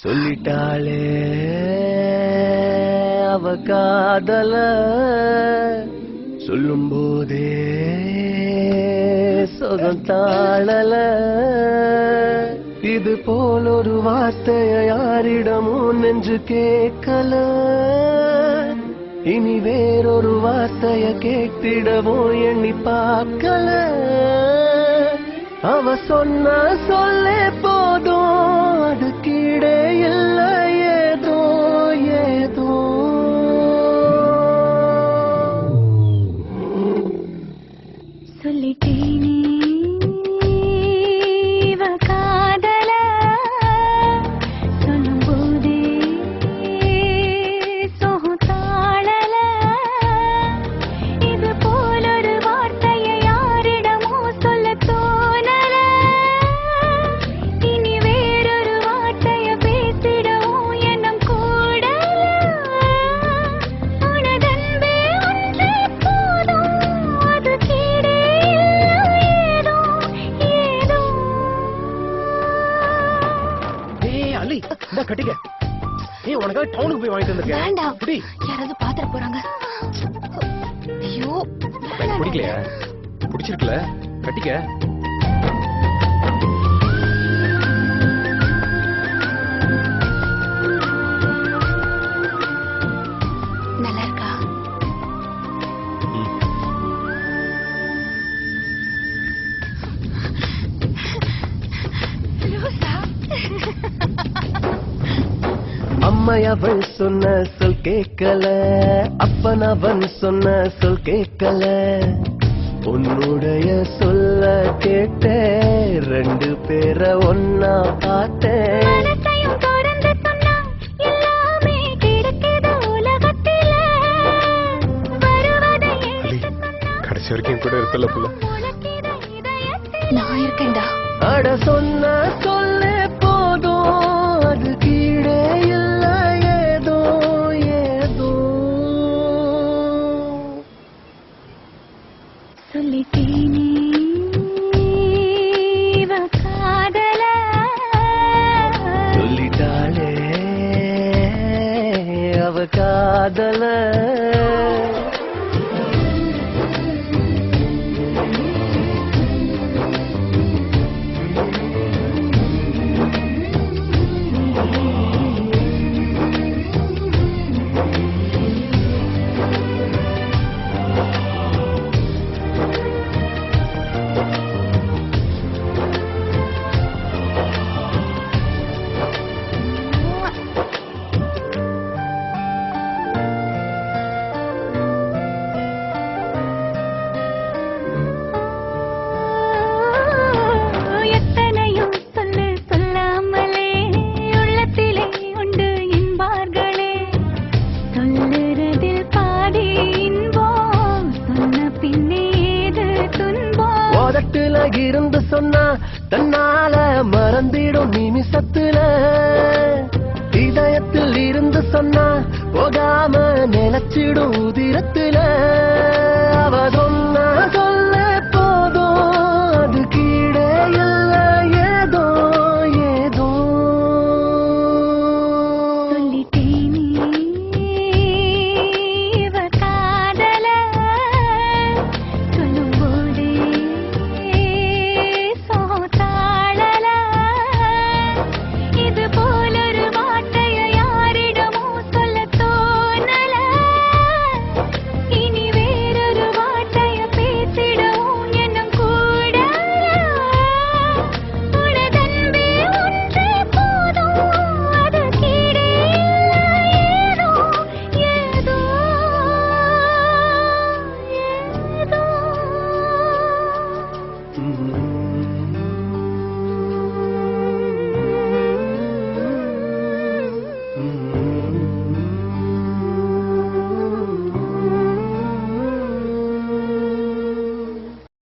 சொல்லிட்டாளே அவ காதல சொல்லும் போதே சொகம் தாழல இது போல் ஒரு வார்த்தைய யாரிடமும் நெஞ்சு கேட்கல இனி வேறொரு வார்த்தைய கேட்டிடவும் எண்ணி பார்க்கல அவ சொன்ன சொல்லே போதும் அது கீழே இல்ல ஏதோ ஏதோ சொல்லிட்டேனே இவ காதல சொல்லும் போதே சோகம் தாழல இது போல ஒரு வார்த்தையை யாரிடமோ சொல்ல தோணல இனி வேறொரு வார்த்தையை பேசிடவும் எண்ணம் கூடல உனதன்பே ஒன்றே போதும் அது கீழே ஏதோ ஏதோ அலி இந்த கட்டிக்க உனக்காக டவுனுக்கு போய் வாங்கிட்டு வந்திருக்கேன் வேண்டாம் யாராவது பாத்திர போறாங்க ஐயோ பிடிக்கலையா பிடிச்சிருக்கல கட்டிக்க நல்லா இருக்கா அம்மை அவள் சொன்ன சொல் கேட்கல அப்பன் அவன் சொன்ன சொல் கேட்கல உன்னுடைய சொல்ல கேட்ட ரெண்டு பேரை ஒன்னா பார்த்தேன் மனசையும் தொடர்ந்து சொன்னா எல்லாமே கிடைக்குது உலகத்தில வருவதை எடுத்து சொன்னா கடைசி வரைக்கும் கூட இருக்கல புள்ள உனக்கிட இதயத்தில் நான் இருக்கேன்டா அட சொன்ன சொல்லே போதும் அது கீழே இல்ல ஏதோ ஏதோ சொல்லிட்டேனே இவ காதல சொல்லிட்டாளே அவ காதல எத்தனையோ சொல்லு சொல்லாமலே உள்ளத்திலே உண்டு என்பார்களே சொல்லுறதில் பாதி இன்பம் சொன்ன பின்னே ஏது துன்பம் உதட்டுல இருந்து சொன்னா தன்னால மறந்திடும் நிமிஷத்துல இதயத்தில் இருந்து சொன்னா போகாம நினைச்சிடும் உதிரத்துல அவ சொன்ன